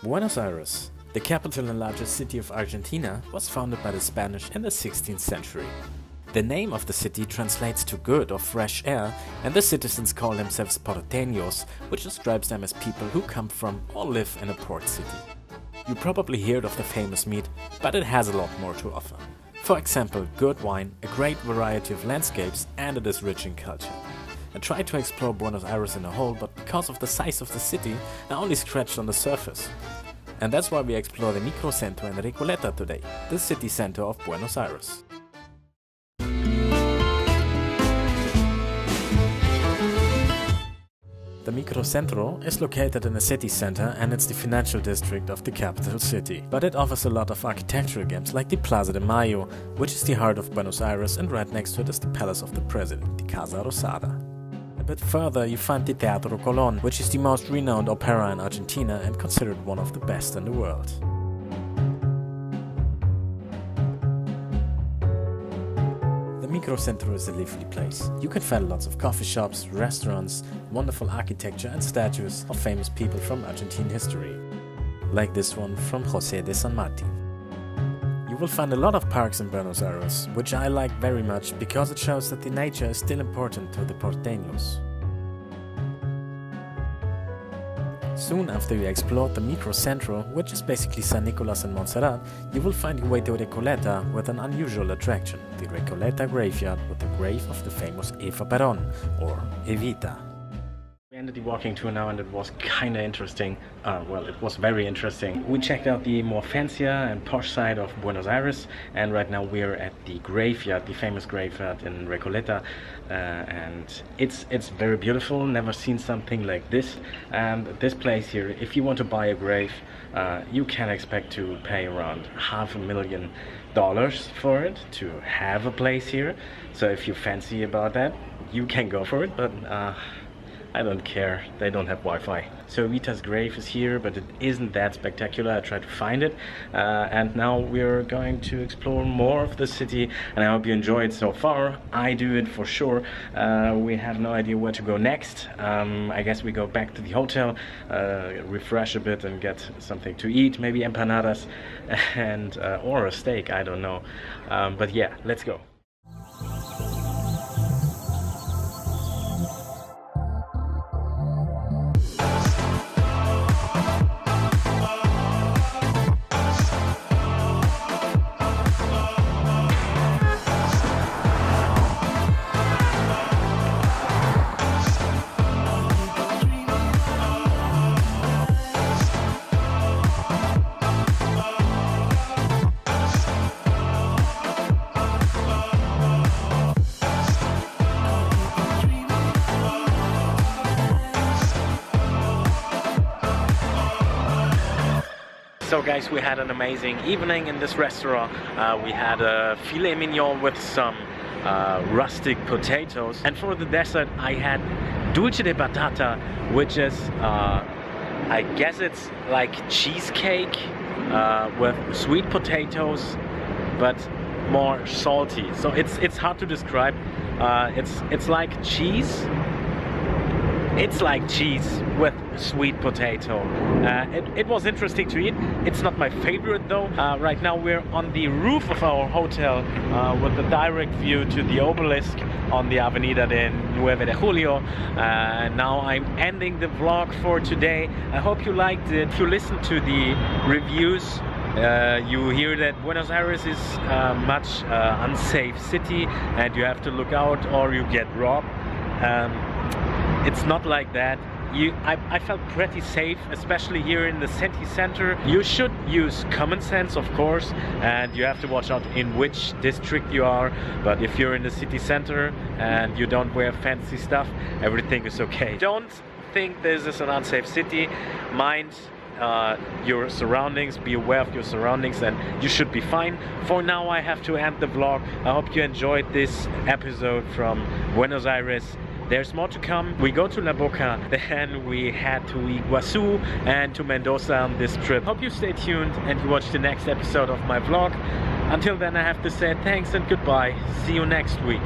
Buenos Aires, the capital and largest city of Argentina, was founded by the Spanish in the 16th century. The name of the city translates to good or fresh air, and the citizens call themselves porteños, which describes them as people who come from or live in a port city. You probably heard of the famous meat, but it has a lot more to offer. For example, good wine, a great variety of landscapes, and it is rich in culture. I tried to explore Buenos Aires in a whole, but because of the size of the city, I only scratched on the surface. And that's why we explore the Centro and Recoleta today, the city center of Buenos Aires. The Centro is located in the city center and it's the financial district of the capital city. But it offers a lot of architectural gems like the Plaza de Mayo, which is the heart of Buenos Aires, and right next to it is the palace of the president, the Casa Rosada. A bit further you find the Teatro Colón, which is the most renowned opera in Argentina and considered one of the best in the world. The Centro is a lively place. You can find lots of coffee shops, restaurants, wonderful architecture and statues of famous people from Argentine history. Like this one from José de San Martín. You will find a lot of parks in Buenos Aires, which I like very much because it shows that the nature is still important to the porteños. Soon after you explored the Centro, which is basically San Nicolas and Montserrat, you will find your way to Recoleta with an unusual attraction, the Recoleta graveyard with the grave of the famous Eva Peron, or Evita. We ended the walking tour now and it was kinda interesting. It was very interesting. We checked out the more fancier and posh side of Buenos Aires, and right now we're at the graveyard, the famous graveyard in Recoleta, and it's very beautiful. Never seen something like this. And this place here, if you want to buy a grave, you can expect to pay around $500,000 for it to have a place here. So if you're fancy about that, you can go for it, but I don't care, they don't have Wi-Fi. So Evita's grave is here, but it isn't that spectacular. I tried to find it, and now we're going to explore more of the city, and I hope you enjoy it so far. I do it for sure. We have no idea where to go next. I guess we go back to the hotel, refresh a bit and get something to eat, maybe empanadas and or a steak, I don't know. But yeah, let's go. So guys, we had an amazing evening in this restaurant. We had a filet mignon with some rustic potatoes, and for the dessert I had dulce de batata, which is I guess it's like cheesecake with sweet potatoes but more salty. So it's hard to describe. It's like cheese. It's like cheese with sweet potato. It was interesting to eat. It's not my favorite though. Right now we're on the roof of our hotel with the direct view to the obelisk on the Avenida de 9 de Julio. Now I'm ending the vlog for today. I hope you liked it. If you listen to the reviews, you hear that Buenos Aires is a much unsafe city and you have to look out or you get robbed. It's not like that. I felt pretty safe, especially here in the city center. You should use common sense, of course, and you have to watch out in which district you are. But if you're in the city center and you don't wear fancy stuff, everything is okay. Don't think this is an unsafe city. Mind your surroundings, be aware of your surroundings, and you should be fine. For now I have to end the vlog. I hope you enjoyed this episode from Buenos Aires. There's more to come. We go to La Boca, then we head to Iguazu and to Mendoza on this trip. Hope you stay tuned and you watch the next episode of my vlog. Until then I have to say thanks and goodbye. See you next week.